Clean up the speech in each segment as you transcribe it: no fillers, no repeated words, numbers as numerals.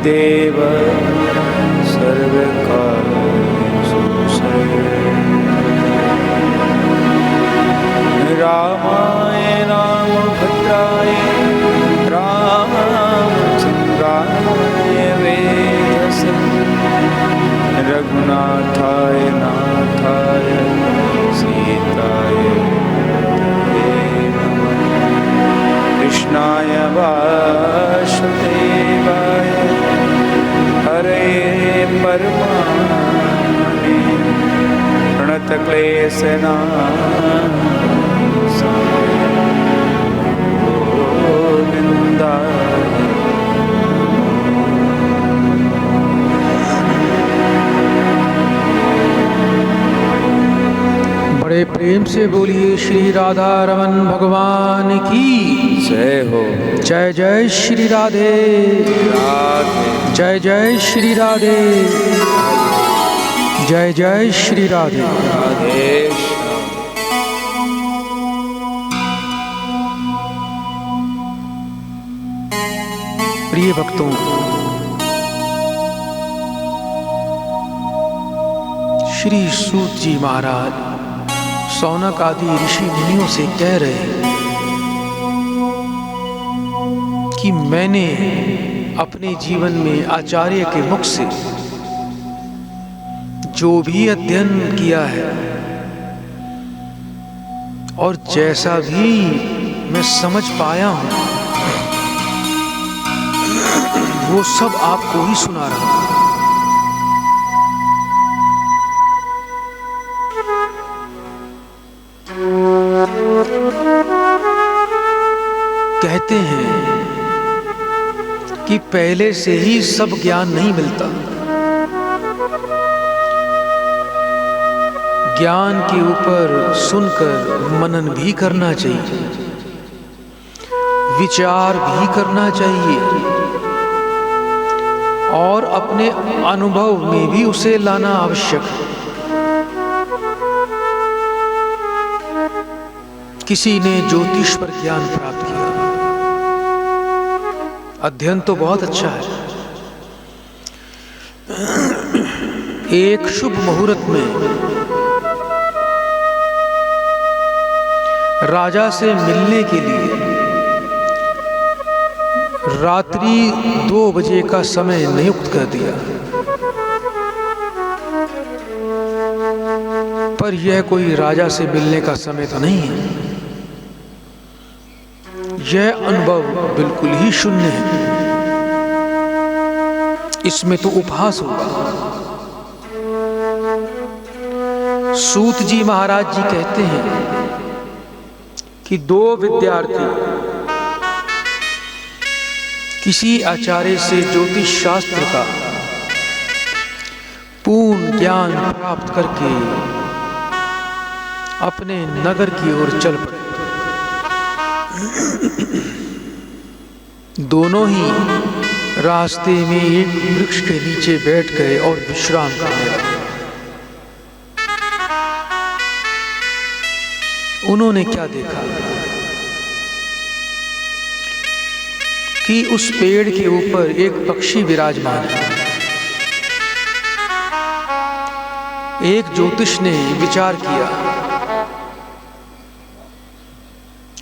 मद्देव सर्वकार्येषु रामाय रामभद्राय रामचन्द्राय वेधसे रघुनाथाय नाथाय सीताय नमः कृष्णाय वासुदेवाय हरे परमात्मने प्रणतक्लेशनाशाय गोविन्दाय। बड़े प्रेम से बोलिए श्री राधा रमन भगवान की जय हो। जय जय श्री राधे राधे जय जय श्री राधे जय जय श्री राधे। राधे प्रिय भक्तों, श्री सूत जी महाराज सौनक आदि ऋषि मुनियों से कह रहे कि मैंने अपने जीवन में आचार्य के मुख से जो भी अध्ययन किया है और जैसा भी मैं समझ पाया हूं वो सब आपको ही सुना रहा हूं। कहते हैं कि पहले से ही सब ज्ञान नहीं मिलता, ज्ञान के ऊपर सुनकर मनन भी करना चाहिए, विचार भी करना चाहिए और अपने अनुभव में भी उसे लाना आवश्यक है। किसी ने ज्योतिष पर ज्ञान प्राप्त किया, अध्ययन तो बहुत अच्छा है। एक शुभ मुहूर्त में राजा से मिलने के लिए रात्रि 2 बजे का समय नियुक्त कर दिया, पर यह कोई राजा से मिलने का समय तो नहीं है। यह अनुभव बिल्कुल ही शून्य है, इसमें तो उपहास होगा। सूत जी महाराज जी कहते हैं कि 2 विद्यार्थी किसी आचार्य से ज्योतिष शास्त्र का पूर्ण ज्ञान प्राप्त करके अपने नगर की ओर चल पड़े। दोनों ही रास्ते में एक वृक्ष के नीचे बैठ गए और विश्राम करने लगे। उन्होंने क्या देखा कि उस पेड़ के ऊपर एक पक्षी विराजमान है। एक ज्योतिष ने विचार किया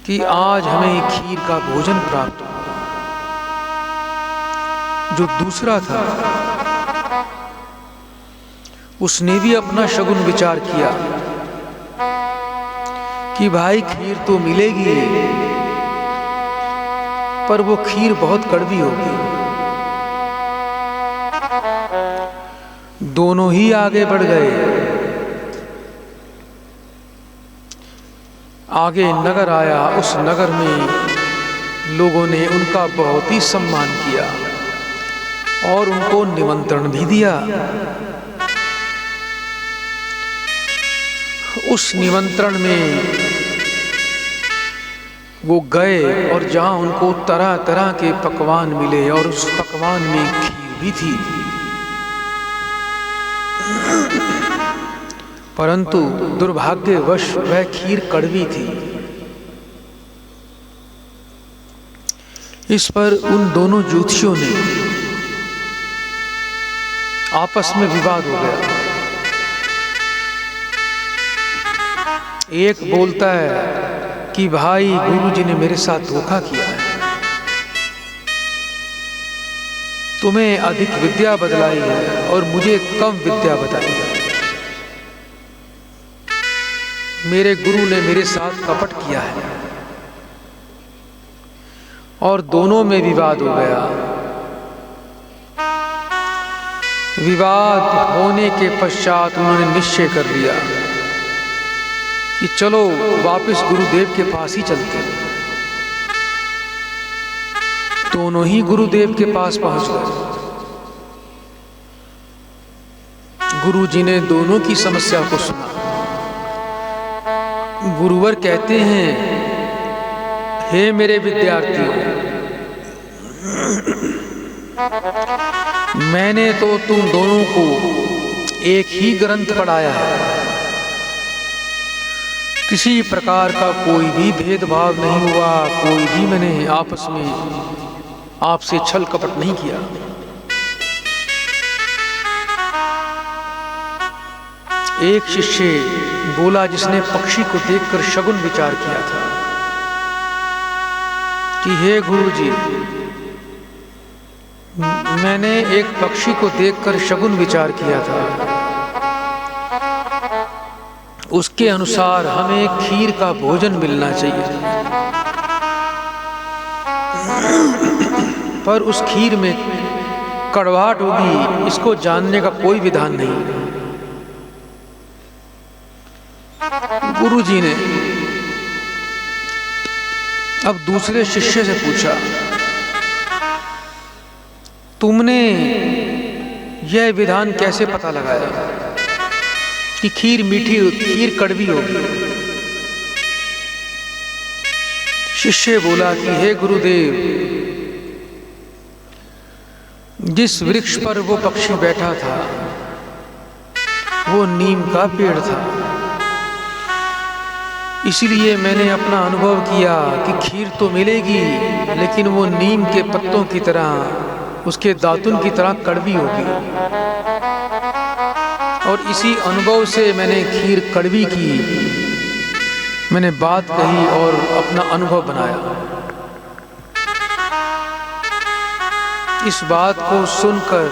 कि आज हमें खीर का भोजन प्राप्त हुआ। जो दूसरा था उसने भी अपना शगुन विचार किया कि भाई खीर तो मिलेगी, पर वो खीर बहुत कड़वी होगी। दोनों ही आगे बढ़ गए। आगे नगर आया, उस नगर में लोगों ने उनका बहुत ही सम्मान किया और उनको निमंत्रण भी दिया। उस निमंत्रण में वो गए और जहां उनको तरह तरह के पकवान मिले और उस पकवान में खीर भी थी, परंतु दुर्भाग्यवश वह खीर कड़वी थी। इस पर उन दोनों ज्योतिषियों ने आपस में विवाद हो गया। एक बोलता है कि भाई गुरुजी ने मेरे साथ धोखा किया है, तुम्हें अधिक विद्या बतलाई है और मुझे कम विद्या बताई है, मेरे गुरु ने मेरे साथ कपट किया है। और दोनों में विवाद हो गया। विवाद होने के पश्चात उन्होंने निश्चय कर लिया कि चलो वापस गुरुदेव के पास ही चलते हैं। दोनों ही गुरुदेव के पास पहुंच गए। गुरुजी ने दोनों की समस्या को सुना। गुरुवर कहते हैं, हे मेरे विद्यार्थियों, मैंने तो तुम दोनों को एक ही ग्रंथ पढ़ाया है, किसी प्रकार का कोई भी भेदभाव नहीं हुआ, कोई भी मैंने आपस में आपसे छल कपट नहीं किया। एक शिष्य बोला जिसने पक्षी को देखकर शगुन विचार किया था कि हे गुरुजी, मैंने एक पक्षी को देखकर शगुन विचार किया था, उसके अनुसार हमें खीर का भोजन मिलना चाहिए, पर उस खीर में कड़वाहट होगी, इसको जानने का कोई विधान नहीं। गुरुजी ने अब दूसरे शिष्य से पूछा, तुमने यह विधान कैसे पता लगाया कि खीर मीठी, खीर कड़वी होगी? शिष्य बोला कि हे गुरुदेव, जिस वृक्ष पर वो पक्षी बैठा था वो नीम का पेड़ था, इसलिए मैंने अपना अनुभव किया कि खीर तो मिलेगी लेकिन वो नीम के पत्तों की तरह, उसके दातुन की तरह कड़वी होगी। और इसी अनुभव से मैंने खीर कड़वी की, मैंने बात कही और अपना अनुभव बनाया। इस बात को सुनकर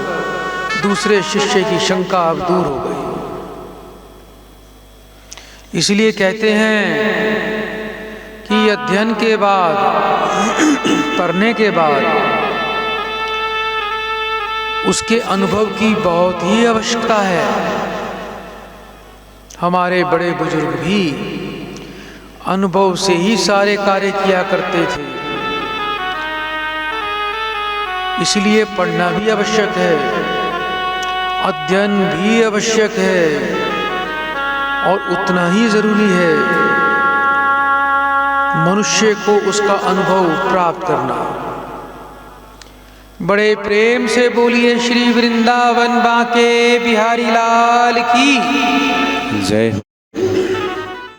दूसरे शिष्य की शंका अब दूर हो गई। इसलिए कहते हैं कि अध्ययन के बाद, पढ़ने के बाद उसके अनुभव की बहुत ही आवश्यकता है। हमारे बड़े बुजुर्ग भी अनुभव से ही सारे कार्य किया करते थे। इसलिए पढ़ना भी आवश्यक है, अध्ययन भी आवश्यक है, और उतना ही जरूरी है मनुष्य को उसका अनुभव प्राप्त करना। बड़े प्रेम से बोलिए श्री वृंदावन बांके बिहारी लाल की जय।